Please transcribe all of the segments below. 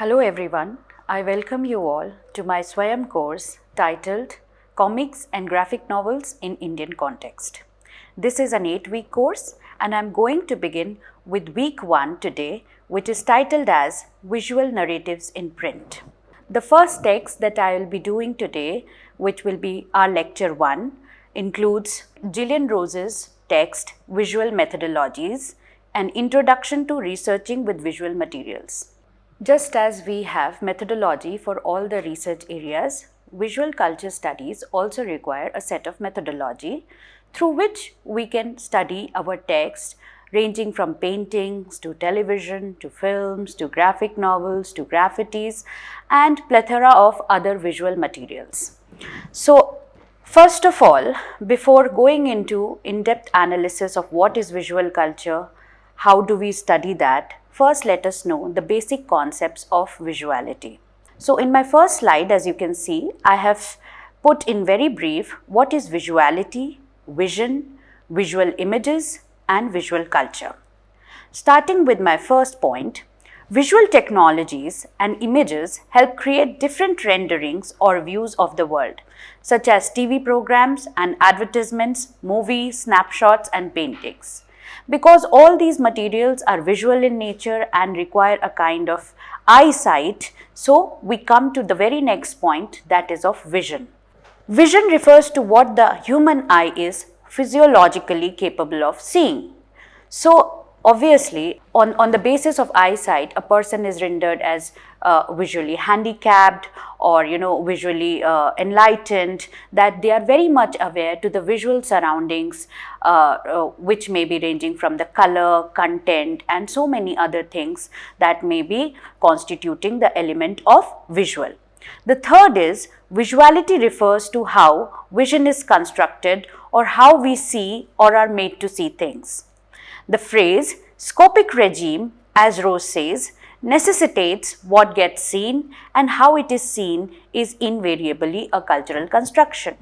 Hello everyone, I welcome you all to my Swayam course titled Comics and Graphic Novels in Indian Context. This is an 8-week course and I am going to begin with week 1 today, which is titled as Visual Narratives in Print. The first text that I will be doing today, which will be our lecture 1, includes Gillian Rose's text Visual Methodologies, an introduction to researching with visual materials. Just as we have methodology for all the research areas, visual culture studies also require a set of methodology through which we can study our text ranging from paintings to television to films to graphic novels to graffitis and plethora of other visual materials. So, first of all, before going into in-depth analysis of what is visual culture, how do we study that, first let us know the basic concepts of visuality. So in my first slide, as you can see, I have put in very brief what is visuality, vision, visual images and visual culture. Starting with my first point, visual technologies and images help create different renderings or views of the world, such as TV programs and advertisements, movies, snapshots and paintings. Because all these materials are visual in nature and require a kind of eyesight, so we come to the very next point, that is of vision. Vision refers to what the human eye is physiologically capable of seeing. So obviously, on the basis of eyesight, a person is rendered as visually handicapped or visually enlightened, that they are very much aware to the visual surroundings which may be ranging from the color, content and so many other things that may be constituting the element of visual. The third is visuality refers to how vision is constructed or how we see or are made to see things. The phrase scopic regime, as Rose says, necessitates what gets seen and how it is seen is invariably a cultural construction.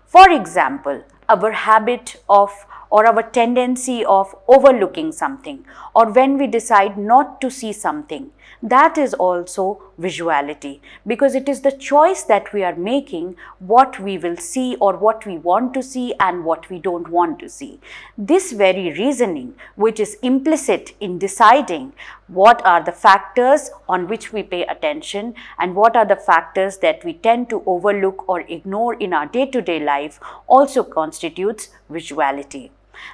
For example, our habit of or our tendency of overlooking something or when we decide not to see something, that is also visuality, because it is the choice that we are making what we will see or what we want to see and what we don't want to see. This very reasoning, which is implicit in deciding what are the factors on which we pay attention and what are the factors that we tend to overlook or ignore in our day-to-day life, also constitutes visuality.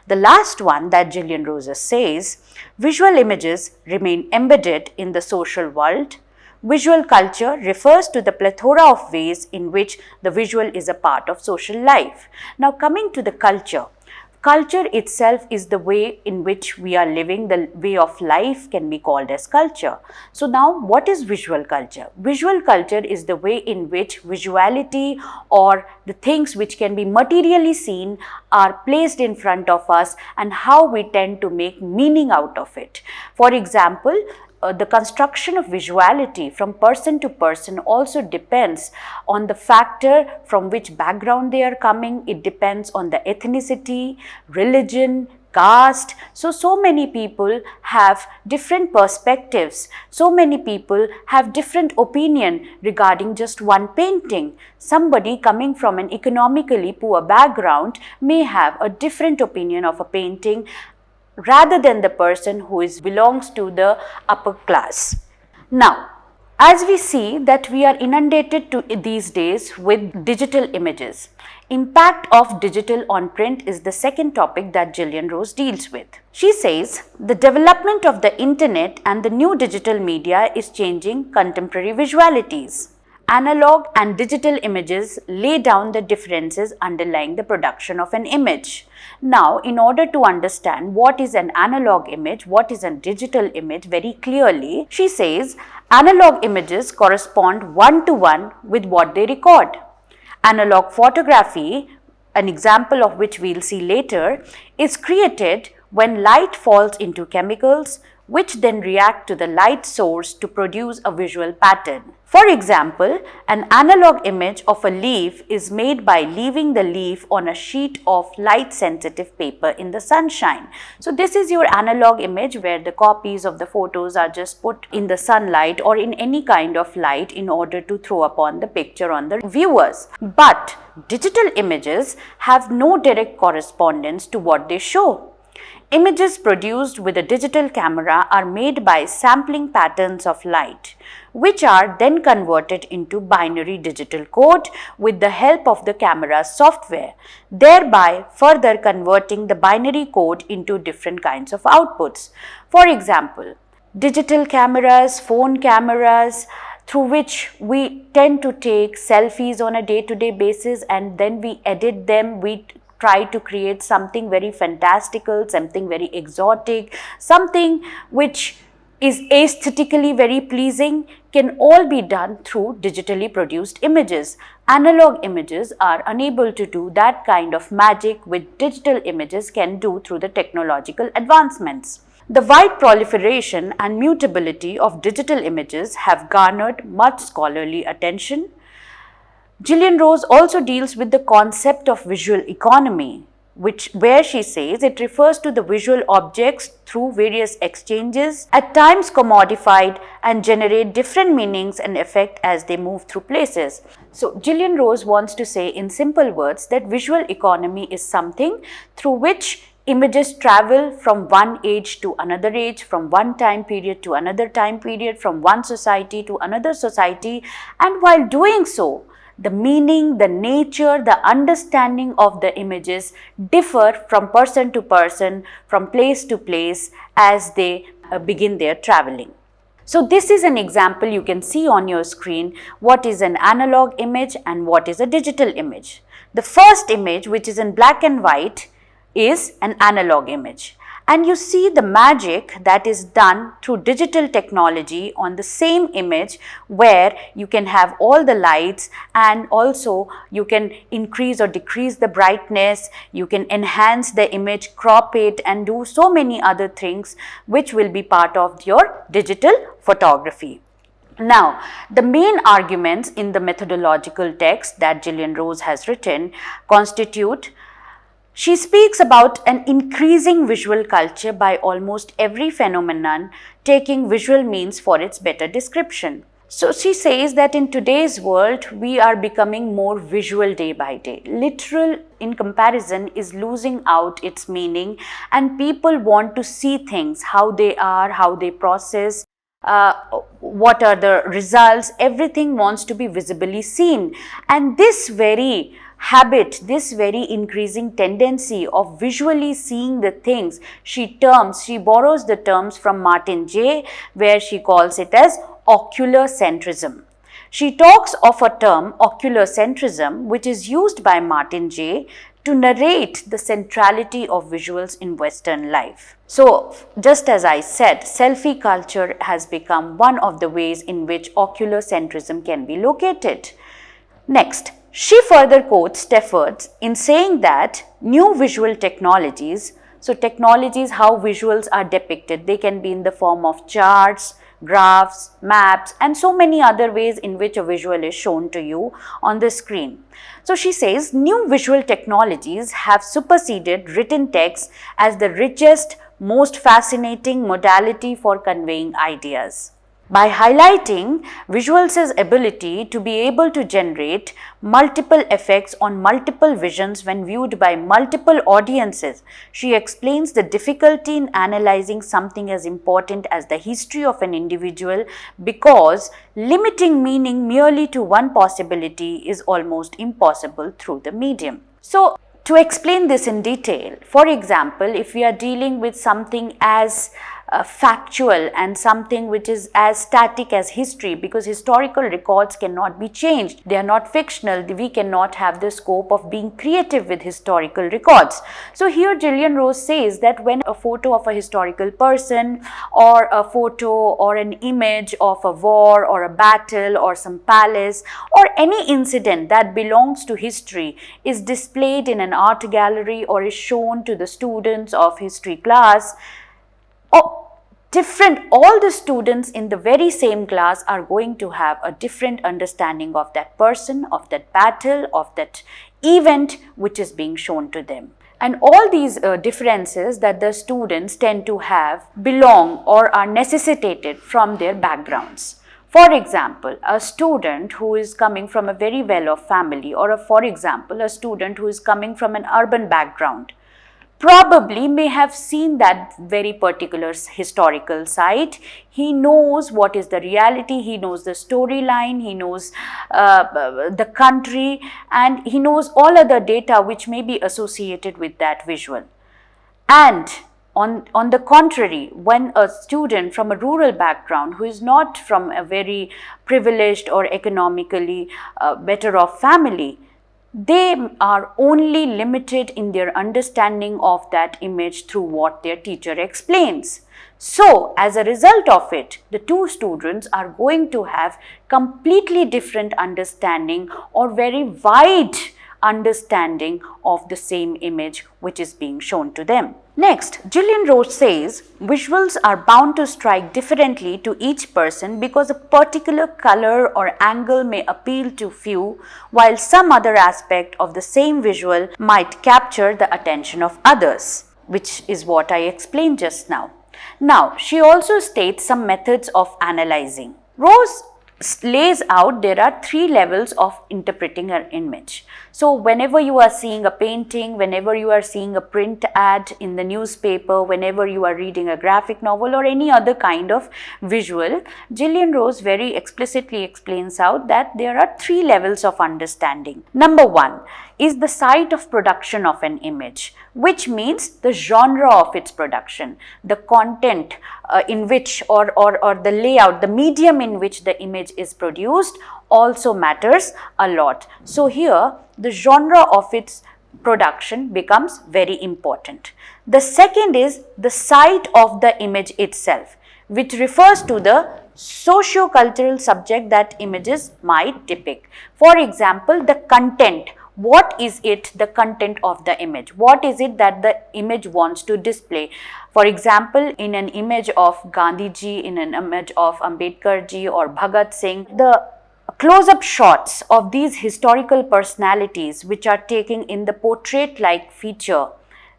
The last one that Gillian Rose says, visual images remain embedded in the social world. Visual culture refers to the plethora of ways in which the visual is a part of social life. Now coming to the culture. Culture itself is the way in which we are living, the way of life can be called as culture. So now what is visual culture? Visual culture is the way in which visuality or the things which can be materially seen are placed in front of us and how we tend to make meaning out of it. For example, the construction of visuality from person to person also depends on the factor from which background they are coming. It depends on the ethnicity, religion, caste. So many people have different perspectives. So many people have different opinion regarding just one painting. Somebody coming from an economically poor background may have a different opinion of a painting rather than the person who belongs to the upper class. Now, as we see that we are inundated these days with digital images, impact of digital on print is the second topic that Gillian Rose deals with. She says, the development of the internet and the new digital media is changing contemporary visualities. Analog and digital images lay down the differences underlying the production of an image. Now, in order to understand what is an analog image, what is a digital image very clearly, she says analog images correspond one-to-one with what they record. Analog photography, an example of which we'll see later, is created when light falls into chemicals which then react to the light source to produce a visual pattern. For example, an analog image of a leaf is made by leaving the leaf on a sheet of light-sensitive paper in the sunshine. So this is your analog image where the copies of the photos are just put in the sunlight or in any kind of light in order to throw upon the picture on the viewers. But digital images have no direct correspondence to what they show. Images produced with a digital camera are made by sampling patterns of light, which are then converted into binary digital code with the help of the camera's software, thereby further converting the binary code into different kinds of outputs. For example, digital cameras, phone cameras, through which we tend to take selfies on a day-to-day basis and then we edit them, we try to create something very fantastical, something very exotic, something which is aesthetically very pleasing, can all be done through digitally produced images. Analog images are unable to do that kind of magic which digital images can do through the technological advancements. The wide proliferation and mutability of digital images have garnered much scholarly attention. Gillian Rose also deals with the concept of visual economy, where she says it refers to the visual objects through various exchanges, at times commodified and generate different meanings and effect as they move through places. So Gillian Rose wants to say in simple words that visual economy is something through which images travel from one age to another age, from one time period to another time period, from one society to another society, and while doing so, the meaning, the nature, the understanding of the images differ from person to person, from place to place as they begin their traveling. So this is an example you can see on your screen what is an analog image and what is a digital image. The first image, which is in black and white, is an analog image. And you see the magic that is done through digital technology on the same image, where you can have all the lights and also you can increase or decrease the brightness, you can enhance the image, crop it and do so many other things which will be part of your digital photography. Now, the main arguments in the methodological text that Gillian Rose has written constitute. She speaks about an increasing visual culture by almost every phenomenon taking visual means for its better description. So she says that in today's world, we are becoming more visual day by day. Literal in comparison is losing out its meaning, and people want to see things, how they are, how they process, what are the results, everything wants to be visibly seen. And this very habit, this very increasing tendency of visually seeing the things, she borrows the terms from Martin J, where she calls it as ocular centrism. She talks of a term, ocular centrism, which is used by Martin J to narrate the centrality of visuals in Western life. So, just as I said, selfie culture has become one of the ways in which ocular centrism can be located. Next, she further quotes Steffords in saying that new visual technologies, so technologies how visuals are depicted, they can be in the form of charts, graphs, maps and so many other ways in which a visual is shown to you on the screen. So she says new visual technologies have superseded written text as the richest, most fascinating modality for conveying ideas. By highlighting visuals' ability to be able to generate multiple effects on multiple visions when viewed by multiple audiences, she explains the difficulty in analyzing something as important as the history of an individual, because limiting meaning merely to one possibility is almost impossible through the medium. So, to explain this in detail, for example, if we are dealing with something as factual and something which is as static as history, because historical records cannot be changed. They are not fictional. We cannot have the scope of being creative with historical records. So here Gillian Rose says that when a photo of a historical person or a photo or an image of a war or a battle or some palace or any incident that belongs to history is displayed in an art gallery or is shown to the students of history class, all the students in the very same class are going to have a different understanding of that person, of that battle, of that event which is being shown to them. And all these differences that the students tend to have belong or are necessitated from their backgrounds. For example, a student who is coming from a very well-off family, or for example, a student who is coming from an urban background, probably may have seen that very particular historical site. He knows what is the reality, he knows the storyline, he knows the country, and he knows all other data which may be associated with that visual. And on the contrary, when a student from a rural background who is not from a very privileged or economically better off family, they are only limited in their understanding of that image through what their teacher explains. So, as a result of it, the two students are going to have completely different understanding or very wide understanding of the same image which is being shown to them. Next, Gillian Rose says visuals are bound to strike differently to each person because a particular color or angle may appeal to few, while some other aspect of the same visual might capture the attention of others, which is what I explained just now. Now, she also states some methods of analyzing. Rose lays out there are three levels of interpreting an image. So whenever you are seeing a painting, whenever you are seeing a print ad in the newspaper, whenever you are reading a graphic novel or any other kind of visual, Gillian Rose very explicitly explains out that there are three levels of understanding. Number one is the site of production of an image, which means the genre of its production, the content in which or the layout, the medium in which the image is produced also matters a lot. So here the genre of its production becomes very important. The second is the site of the image itself, which refers to the socio-cultural subject that images might depict. For example, the content. What is it, the content of the image? What is it that the image wants to display? For example, in an image of Gandhiji, in an image of Ambedkar ji or Bhagat Singh, the close-up shots of these historical personalities which are taken in the portrait-like feature,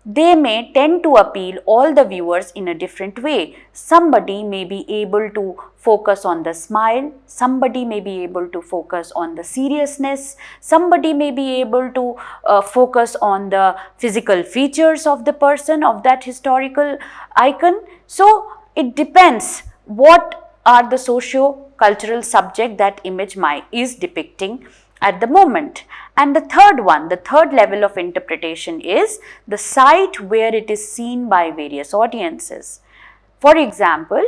they may tend to appeal all the viewers in a different way. Somebody may be able to focus on the smile, somebody may be able to focus on the seriousness, somebody may be able to focus on the physical features of the person, of that historical icon. So it depends what are the socio-cultural subject that image is depicting at the moment. And the third one, the third level of interpretation is the site where it is seen by various audiences. For example,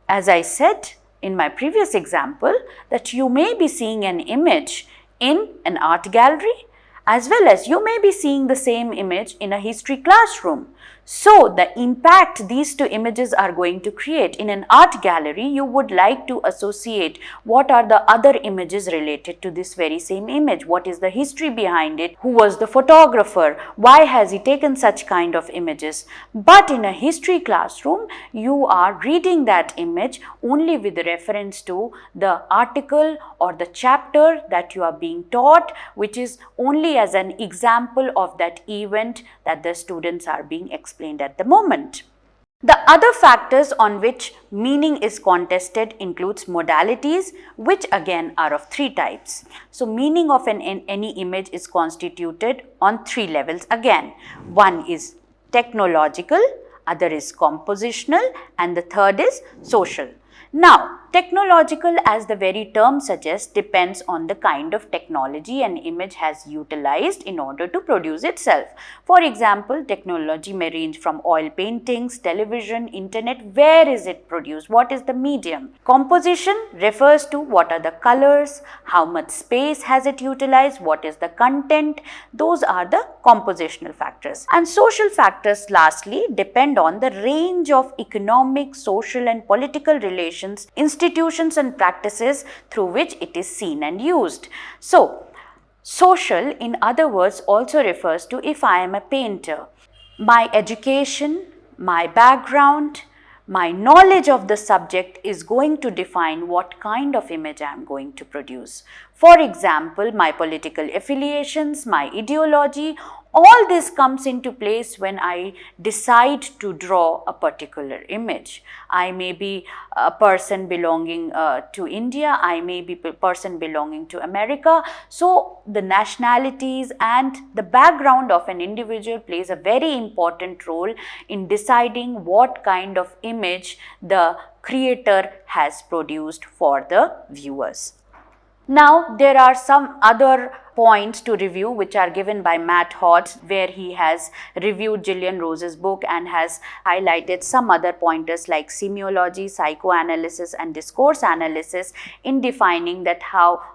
as I said in my previous example, that you may be seeing an image in an art gallery as well as you may be seeing the same image in a history classroom. So the impact these two images are going to create. In an art gallery, you would like to associate what are the other images related to this very same image. What is the history behind it? Who was the photographer? Why has he taken such kind of images? But in a history classroom, you are reading that image only with reference to the article or the chapter that you are being taught, which is only as an example of that event that the students are being explained at the moment. The other factors on which meaning is contested includes modalities, which again are of three types. So meaning of any image is constituted on three levels again. One is technological, other is compositional, and the third is social. Now, technological, as the very term suggests, depends on the kind of technology an image has utilized in order to produce itself. For example, technology may range from oil paintings, television, internet. Where is it produced? What is the medium? Composition refers to what are the colors, how much space has it utilized, what is the content. Those are the compositional factors. And social factors, lastly, depend on the range of economic, social and political relations, institutions and practices through which it is seen and used. So, social, in other words, also refers to if I am a painter, my education, my background, my knowledge of the subject is going to define what kind of image I am going to produce. For example, my political affiliations, my ideology, all this comes into place when I decide to draw a particular image. I may be a person belonging to India, I may be a person belonging to America. So, the nationalities and the background of an individual plays a very important role in deciding what kind of image the creator has produced for the viewers. Now, there are some other points to review which are given by Matt Hodge, where he has reviewed Gillian Rose's book and has highlighted some other pointers like semiology, psychoanalysis and discourse analysis in defining that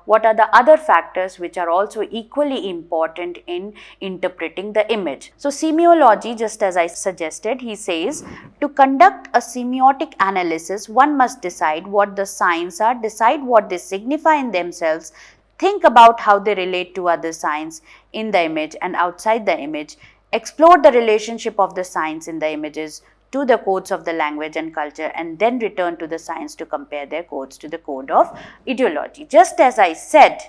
what are the other factors which are also equally important in interpreting the image. So, semiology, just as I suggested, he says, to conduct a semiotic analysis, one must decide what the signs are, decide what they signify in themselves, think about how they relate to other signs in the image and outside the image, explore the relationship of the signs in the images to the codes of the language and culture, and then return to the signs to compare their codes to the code of ideology. Just as I said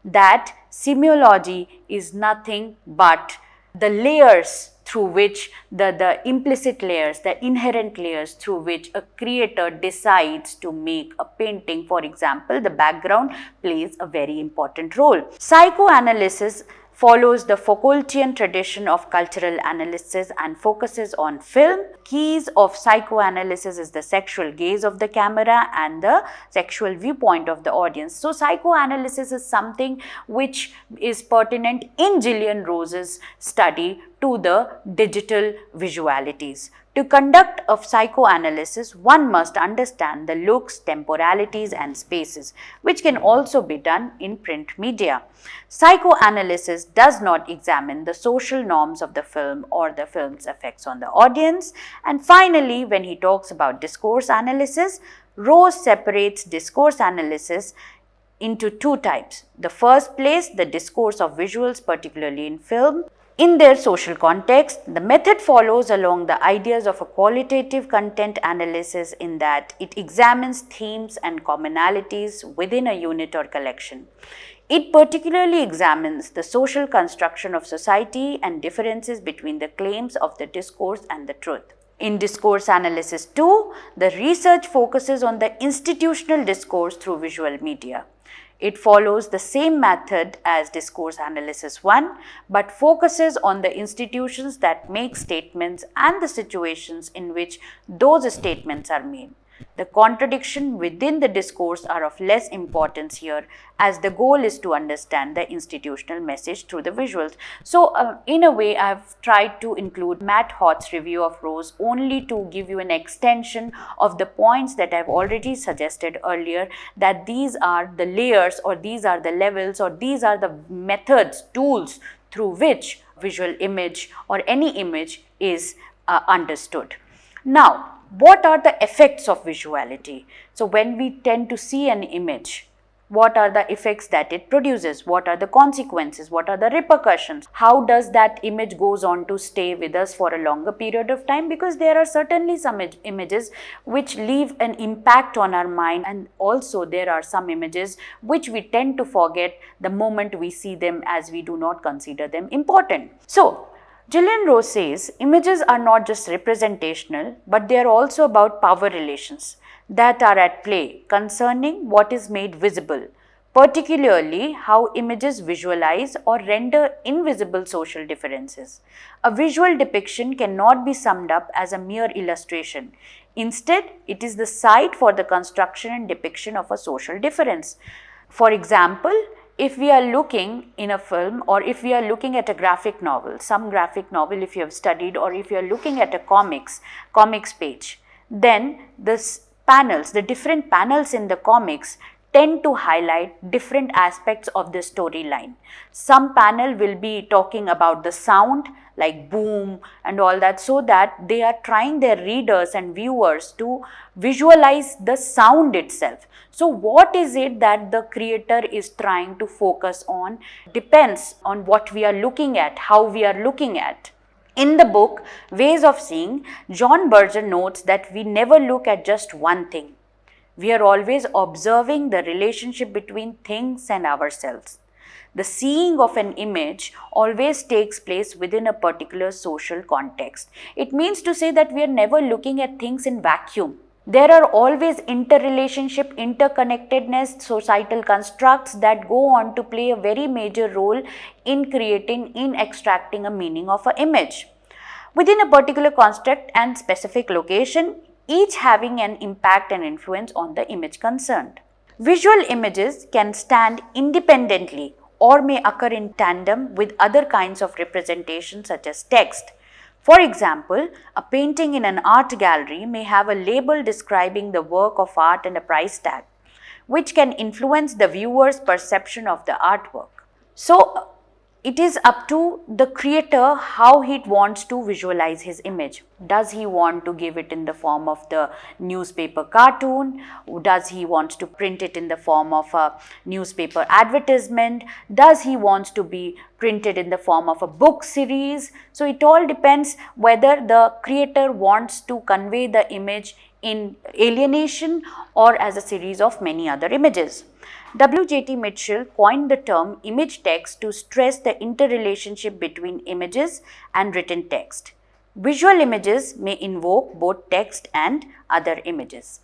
that semiology is nothing but the layers through which the implicit layers, the inherent layers through which a creator decides to make a painting. For example, the background plays a very important role. Psychoanalysis follows the Foucaultian tradition of cultural analysis and focuses on film. Keys of psychoanalysis is the sexual gaze of the camera and the sexual viewpoint of the audience. So, psychoanalysis is something which is pertinent in Gillian Rose's study to the digital visualities. To conduct a psychoanalysis, one must understand the looks, temporalities and spaces, which can also be done in print media. Psychoanalysis does not examine the social norms of the film or the film's effects on the audience. And finally, when he talks about discourse analysis, Rose separates discourse analysis into two types. The first place, the discourse of visuals, particularly in film, in their social context. The method follows along the ideas of a qualitative content analysis in that it examines themes and commonalities within a unit or collection. It particularly examines the social construction of society and differences between the claims of the discourse and the truth. In discourse analysis 2, the research focuses on the institutional discourse through visual media. It follows the same method as discourse analysis 1, but focuses on the institutions that make statements and the situations in which those statements are made. The contradiction within the discourse are of less importance here, as the goal is to understand the institutional message through the visuals. So, in a way, I have tried to include Matt Hodge's review of Rose only to give you an extension of the points that I have already suggested earlier, that these are the layers or these are the levels or these are the methods, tools through which visual image or any image is understood. Now, what are the effects of visuality? So, when we tend to see an image, what are the effects that it produces? What are the consequences? What are the repercussions? How does that image goes on to stay with us for a longer period of time? Because there are certainly some images which leave an impact on our mind, and also there are some images which we tend to forget the moment we see them, as we do not consider them important. So, Gillian Rose says images are not just representational, but they are also about power relations that are at play concerning what is made visible, particularly how images visualize or render invisible social differences. A visual depiction cannot be summed up as a mere illustration. Instead, it is the site for the construction and depiction of a social difference. For example, if we are looking in a film, or if we are looking at a graphic novel, some graphic novel if you have studied, or if you are looking at a comics page, then the different panels in the comics tend to highlight different aspects of the storyline. Some panel will be talking about the sound, like boom and all that, so that they are trying their readers and viewers to visualize the sound itself. So what is it that the creator is trying to focus on depends on what we are looking at, how we are looking at. In the book Ways of Seeing, John Berger notes that we never look at just one thing. We are always observing the relationship between things and ourselves. The seeing of an image always takes place within a particular social context. It means to say that we are never looking at things in vacuum. There are always interrelationship, interconnectedness, societal constructs that go on to play a very major role in extracting a meaning of an image. Within a particular construct and specific location, each having an impact and influence on the image concerned. Visual images can stand independently or may occur in tandem with other kinds of representation such as text. For example, a painting in an art gallery may have a label describing the work of art and a price tag, which can influence the viewer's perception of the artwork. So, it is up to the creator how he wants to visualize his image. Does he want to give it in the form of the newspaper cartoon? Does he want to print it in the form of a newspaper advertisement? Does he want to be printed in the form of a book series? So it all depends whether the creator wants to convey the image in alienation or as a series of many other images. W.J.T. Mitchell coined the term image text to stress the interrelationship between images and written text. Visual images may invoke both text and other images.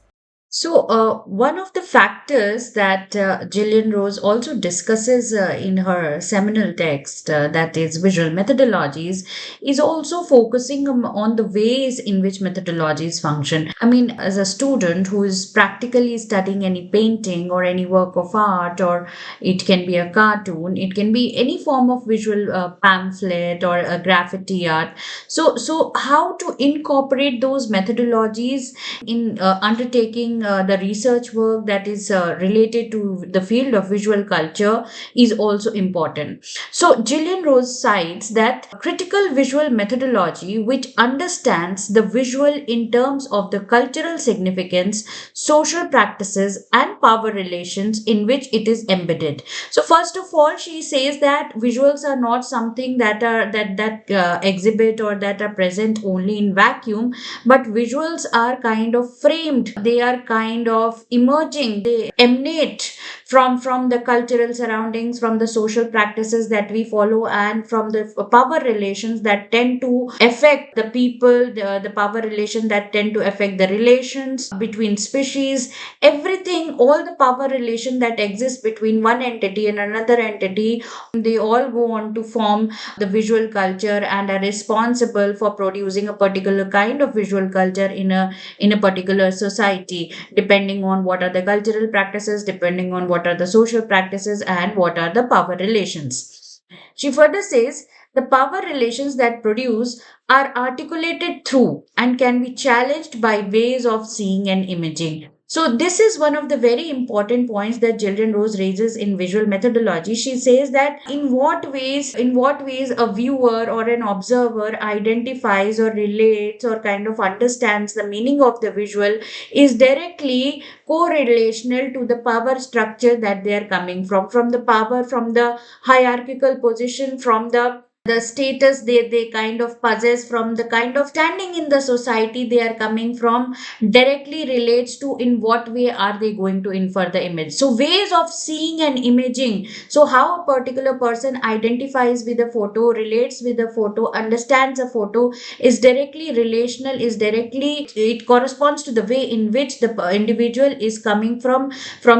So, one of the factors that Gillian Rose also discusses in her seminal text, that is Visual Methodologies, is also focusing on the ways in which methodologies function. I mean, as a student who is practically studying any painting or any work of art, or it can be a cartoon, it can be any form of visual pamphlet or a graffiti art. So how to incorporate those methodologies in undertaking the research work that is related to the field of visual culture is also important. So, Gillian Rose cites that critical visual methodology, which understands the visual in terms of the cultural significance, social practices, and power relations in which it is embedded. So, first of all, she says that visuals are not something that are that exhibit or that are present only in vacuum, but visuals are kind of framed, they are kind of emerging, they emanate from the cultural surroundings, from the social practices that we follow, and from the power relations that tend to affect the people, the power relation that tend to affect the relations between species, everything, all the power relation that exists between one entity and another entity, they all go on to form the visual culture and are responsible for producing a particular kind of visual culture in a particular society, depending on what are the cultural practices, depending on what are the social practices, and what are the power relations. She further says the power relations that produce are articulated through and can be challenged by ways of seeing and imaging. So this is one of the very important points that Gillian Rose raises in visual methodology. She says that in what ways a viewer or an observer identifies or relates or kind of understands the meaning of the visual is directly correlational to the power structure that they are coming from the power, from the hierarchical position, from the status they kind of possess, from the kind of standing in the society they are coming from, directly relates to in what way are they going to infer the image. So ways of seeing and imaging, so how a particular person identifies with a photo, relates with a photo, understands a photo, is directly relational, is directly, it corresponds to the way in which the individual is coming from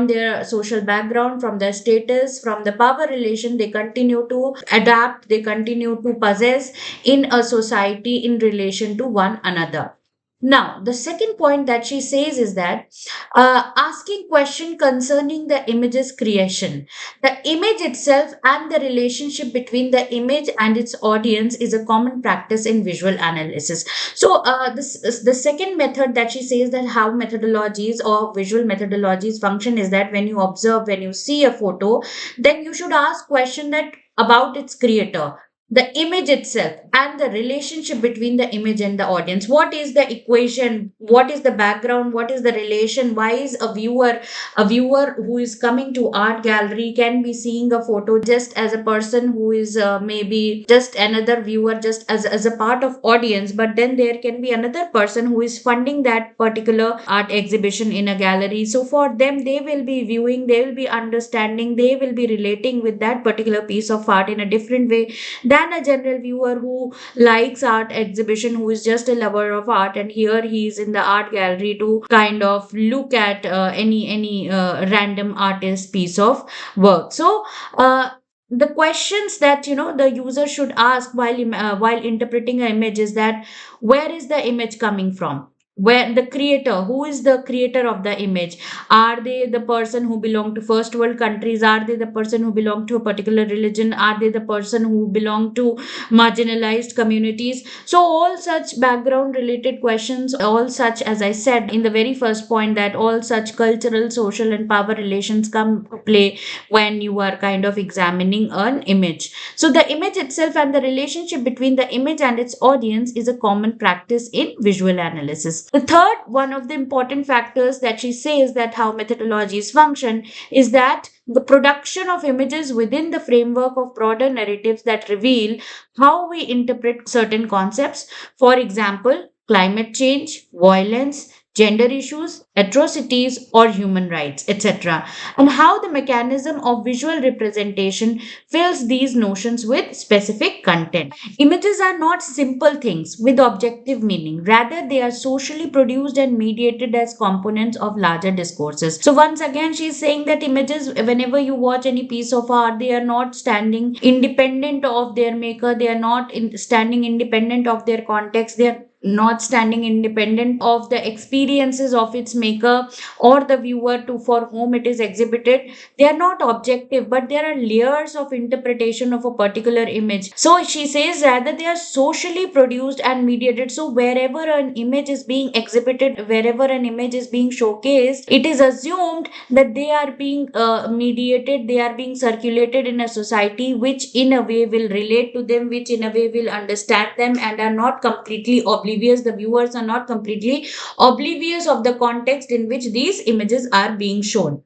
their social background, from their status, from the power relation they continue to adapt, they continue to possess in a society in relation to one another. Now, the second point that she says is that asking question concerning the image's creation, the image itself and the relationship between the image and its audience is a common practice in visual analysis. So, this is the second method that she says that how methodologies or visual methodologies function is that when you observe, when you see a photo, then you should ask question that about its creator, the image itself and the relationship between the image and the audience. What is the equation, what is the background, what is the relation, why is a viewer who is coming to art gallery can be seeing a photo just as a person who is maybe just another viewer, just as a part of audience, but then there can be another person who is funding that particular art exhibition in a gallery. So for them, they will be viewing, they will be understanding, they will be relating with that particular piece of art in a different way than a general viewer who likes art exhibition, who is just a lover of art, and here he is in the art gallery to kind of look at any random artist piece of work. So the questions that the user should ask while interpreting an image is that where is the image coming from, where the creator, who is the creator of the image, are they the person who belong to first world countries, are they the person who belong to a particular religion, are they the person who belong to marginalized communities. So all such background related questions, all such, as I said in the very first point, that all such cultural, social and power relations come to play when you are kind of examining an image. So the image itself and the relationship between the image and its audience is a common practice in visual analysis. The third one of the important factors that she says that how methodologies function is that the production of images within the framework of broader narratives that reveal how we interpret certain concepts. For example, climate change, violence, gender issues, atrocities, or human rights, etc. And how the mechanism of visual representation fills these notions with specific content. Images are not simple things with objective meaning. Rather, they are socially produced and mediated as components of larger discourses. So, once again, she is saying that images, whenever you watch any piece of art, they are not standing independent of their maker, they are not standing independent of their context, they are not standing independent of the experiences of its maker or the viewer to for whom it is exhibited. They are not objective, but there are layers of interpretation of a particular image. So she says rather they are socially produced and mediated. So wherever an image is being exhibited, wherever an image is being showcased, it is assumed that they are being mediated, they are being circulated in a society which in a way will relate to them, which in a way will understand them, and are not completely oblivious. The viewers are not completely oblivious of the context in which these images are being shown.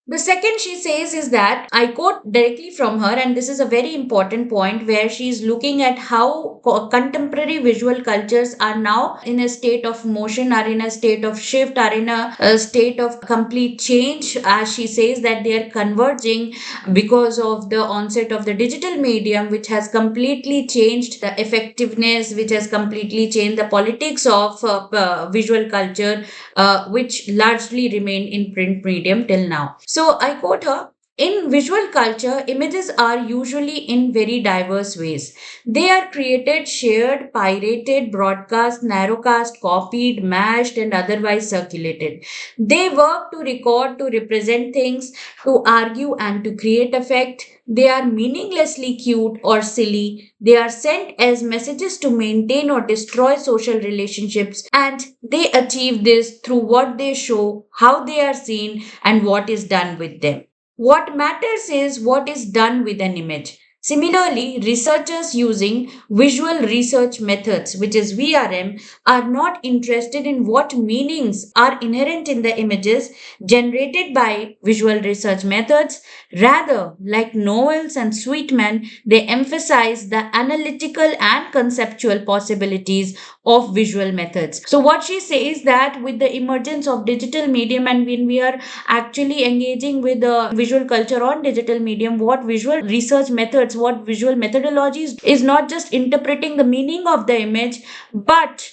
The second she says is that I quote directly from her, and this is a very important point where she is looking at how contemporary visual cultures are now in a state of motion, are in a state of shift, are in a state of complete change. As she says, that they are converging because of the onset of the digital medium, which has completely changed the effectiveness, which has completely changed the politics of visual culture, which largely remain in print medium till now. So I quote her. In visual culture, images are usually in very diverse ways. They are created, shared, pirated, broadcast, narrowcast, copied, mashed, and otherwise circulated. They work to record, to represent things, to argue, and to create effect. They are meaninglessly cute or silly. They are sent as messages to maintain or destroy social relationships, and they achieve this through what they show, how they are seen, and what is done with them. What matters is what is done with an image. Similarly, researchers using visual research methods, which is VRM, are not interested in what meanings are inherent in the images generated by visual research methods. Rather, like Knowles and Sweetman, they emphasize the analytical and conceptual possibilities of visual methods. So, what she says that with the emergence of digital medium, and when we are actually engaging with the visual culture on digital medium, what visual research methods, what visual methodologies is not just interpreting the meaning of the image, but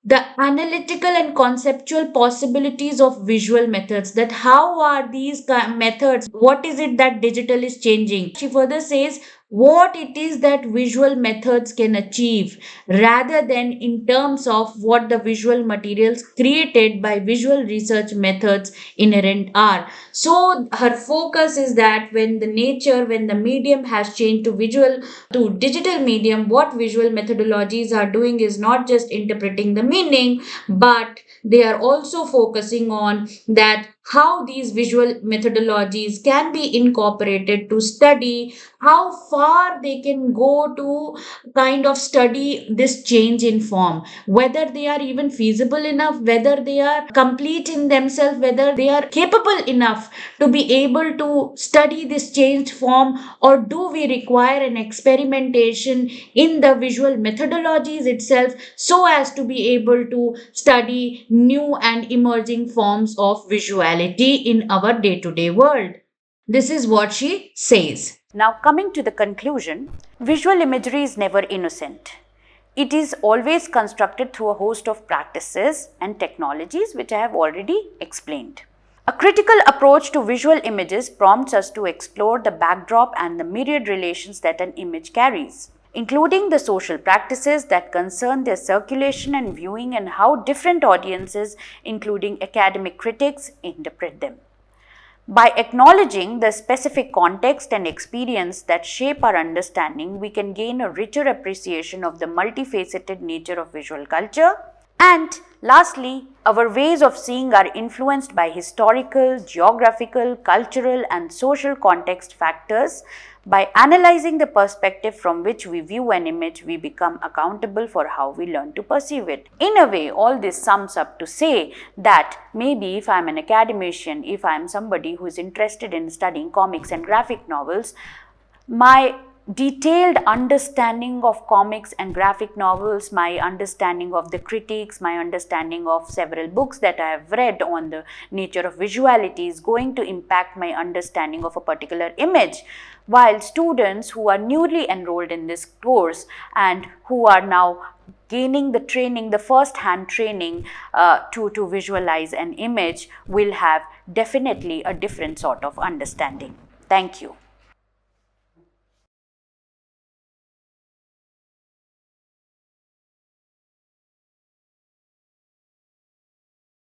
the analytical and conceptual possibilities of visual methods, that how are these methods, what is it that digital is changing. She further says what it is that visual methods can achieve, rather than in terms of what the visual materials created by visual research methods inherent are. So her focus is that when the medium has changed to visual, to digital medium, what visual methodologies are doing is not just interpreting the meaning, but they are also focusing on that how these visual methodologies can be incorporated to study how far they can go to kind of study this change in form, whether they are even feasible enough, whether they are complete in themselves, whether they are capable enough to be able to study this changed form, or do we require an experimentation in the visual methodologies itself so as to be able to study new and emerging forms of visuality in our day to day world. This is what she says. Now, coming to the conclusion, visual imagery is never innocent. It is always constructed through a host of practices and technologies which I have already explained. A critical approach to visual images prompts us to explore the backdrop and the myriad relations that an image carries, including the social practices that concern their circulation and viewing and how different audiences, including academic critics, interpret them. By acknowledging the specific context and experience that shape our understanding, we can gain a richer appreciation of the multifaceted nature of visual culture. And lastly, our ways of seeing are influenced by historical, geographical, cultural, and social context factors. By analyzing the perspective from which we view an image, we become accountable for how we learn to perceive it. In a way, all this sums up to say that maybe if I am an academician, if I am somebody who is interested in studying comics and graphic novels, my detailed understanding of comics and graphic novels, my understanding of the critiques, my understanding of several books that I have read on the nature of visuality is going to impact my understanding of a particular image. While students who are newly enrolled in this course and who are now gaining the training, the first-hand training to visualize an image will have definitely a different sort of understanding. Thank you.